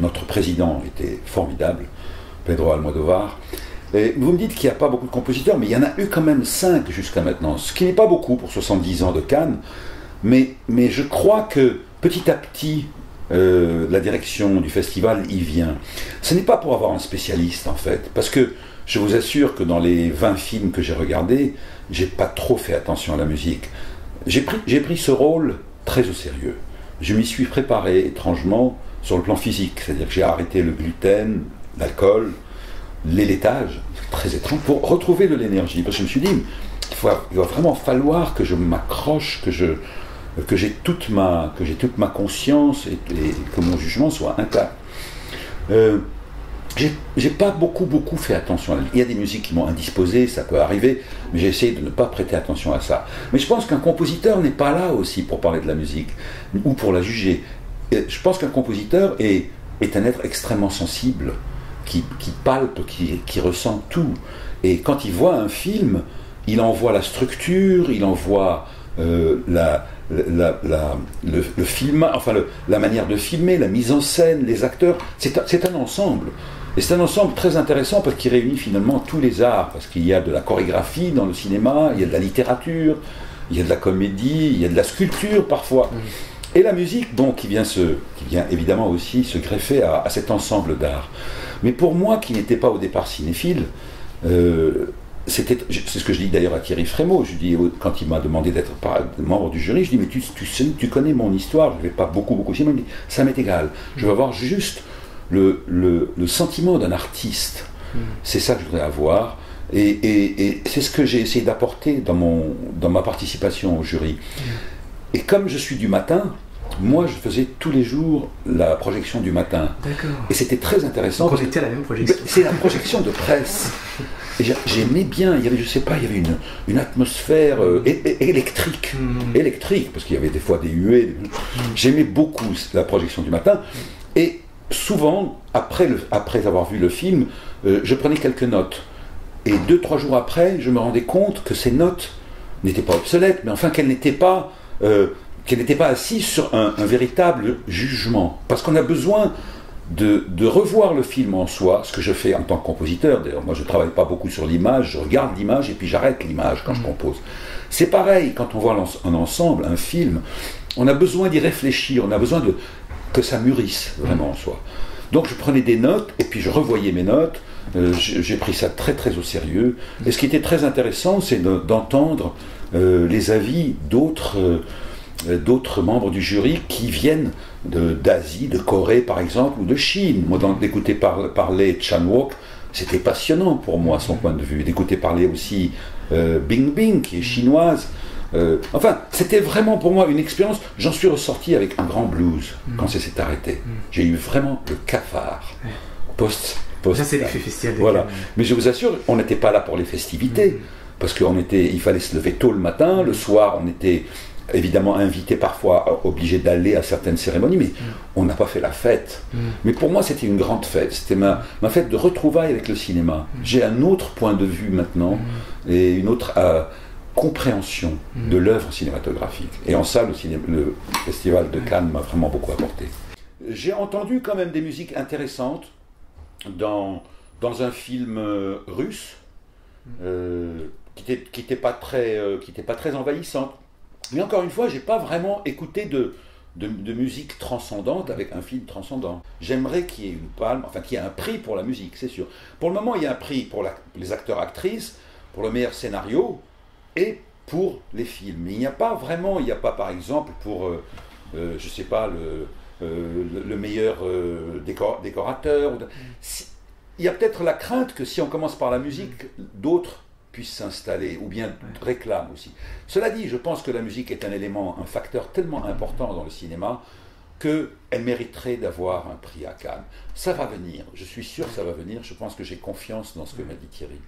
notre président était formidable, Pedro Almodóvar. Et vous me dites qu'il n'y a pas beaucoup de compositeurs, mais il y en a eu quand même 5 jusqu'à maintenant, ce qui n'est pas beaucoup pour 70 ans de Cannes, mais je crois que petit à petit, la direction du festival y vient. Ce n'est pas pour avoir un spécialiste en fait, parce que je vous assure que dans les 20 films que j'ai regardés, j'ai pas trop fait attention à la musique. J'ai pris ce rôle très au sérieux. Je m'y suis préparé étrangement sur le plan physique, c'est-à-dire que j'ai arrêté le gluten, l'alcool, les laitages, c'est très étrange, pour retrouver de l'énergie. Parce que je me suis dit, il va vraiment falloir que je m'accroche, que j'ai toute ma conscience et que mon jugement soit intact. J'ai pas beaucoup fait attention. Il y a des musiques qui m'ont indisposé, ça peut arriver, mais j'ai essayé de ne pas prêter attention à ça. Mais je pense qu'un compositeur n'est pas là aussi pour parler de la musique, ou pour la juger. Je pense qu'un compositeur est un être extrêmement sensible, qui palpe, qui ressent tout. Et quand il voit un film, il en voit la structure, il en voit le film, enfin la manière de filmer, la mise en scène, les acteurs. C'est un ensemble. Et c'est un ensemble très intéressant parce qu'il réunit finalement tous les arts. Parce qu'il y a de la chorégraphie dans le cinéma, il y a de la littérature, il y a de la comédie, il y a de la sculpture parfois. Et la musique, donc, qui vient évidemment aussi se greffer à cet ensemble d'art. Mais pour moi, qui n'étais pas au départ cinéphile, c'est ce que je dis d'ailleurs à Thierry Frémaux, je dis, quand il m'a demandé d'être membre du jury, je dis, mais tu connais mon histoire, je ne vais pas beaucoup cinéma, il me dit, ça m'est égal, je veux avoir juste le sentiment d'un artiste, c'est ça que je voudrais avoir, et c'est ce que j'ai essayé d'apporter dans ma participation au jury. Et comme je suis du matin, moi je faisais tous les jours la projection du matin. D'accord. Et c'était très intéressant. Donc on était à la même projection. C'est la projection de presse. Et j'aimais bien, il y avait, je sais pas, il y avait une atmosphère électrique, parce qu'il y avait des fois des huées. J'aimais beaucoup la projection du matin. Et souvent, après avoir vu le film, je prenais quelques notes. Et 2-3 jours après, je me rendais compte que ces notes n'étaient pas obsolètes, mais enfin qu'elles n'étaient pas assises sur un véritable jugement. Parce qu'on a besoin de revoir le film en soi, ce que je fais en tant que compositeur. D'ailleurs, moi je ne travaille pas beaucoup sur l'image, je regarde l'image et puis j'arrête l'image quand je compose. C'est pareil, quand on voit un ensemble, un film, on a besoin d'y réfléchir, on a besoin que ça mûrisse vraiment en soi. Donc je prenais des notes et puis je revoyais mes notes, j'ai pris ça très très au sérieux. Et ce qui était très intéressant, c'est d'entendre les avis d'autres membres du jury qui viennent d'Asie, de Corée par exemple, ou de Chine. Moi, d'écouter parler Chan-wook, c'était passionnant pour moi, son point de vue. D'écouter parler aussi Bingbing, qui est chinoise. Enfin, c'était vraiment pour moi une expérience. J'en suis ressorti avec un grand blues quand ça s'est arrêté. J'ai eu vraiment le cafard post. Ça, c'est l'effet festival. Voilà. Mais je vous assure, on n'était pas là pour les festivités. Parce qu'il fallait se lever tôt le matin, le soir on était évidemment invité, parfois obligé d'aller à certaines cérémonies, mais on n'a pas fait la fête. Mais pour moi c'était une grande fête, c'était ma fête de retrouvailles avec le cinéma. J'ai un autre point de vue maintenant, et une autre compréhension de l'œuvre cinématographique. Et en ça, le Festival de Cannes m'a vraiment beaucoup apporté. J'ai entendu quand même des musiques intéressantes dans un film russe, qui n'était pas très envahissante. Mais encore une fois, j'ai pas vraiment écouté de musique transcendante avec un film transcendant. J'aimerais qu'il y ait une palme, enfin qu'il y ait un prix pour la musique, c'est sûr. Pour le moment, il y a un prix pour les acteurs-actrices, pour le meilleur scénario et pour les films. Il n'y a pas par exemple pour, je sais pas, le meilleur décorateur. Il y a peut-être la crainte que si on commence par la musique, d'autres puissent s'installer, ou bien réclament aussi. Cela dit, je pense que la musique est un facteur tellement important dans le cinéma qu'elle mériterait d'avoir un prix à Cannes. Ça va venir, je suis sûr que ça va venir, je pense que j'ai confiance dans ce que m'a dit Thierry.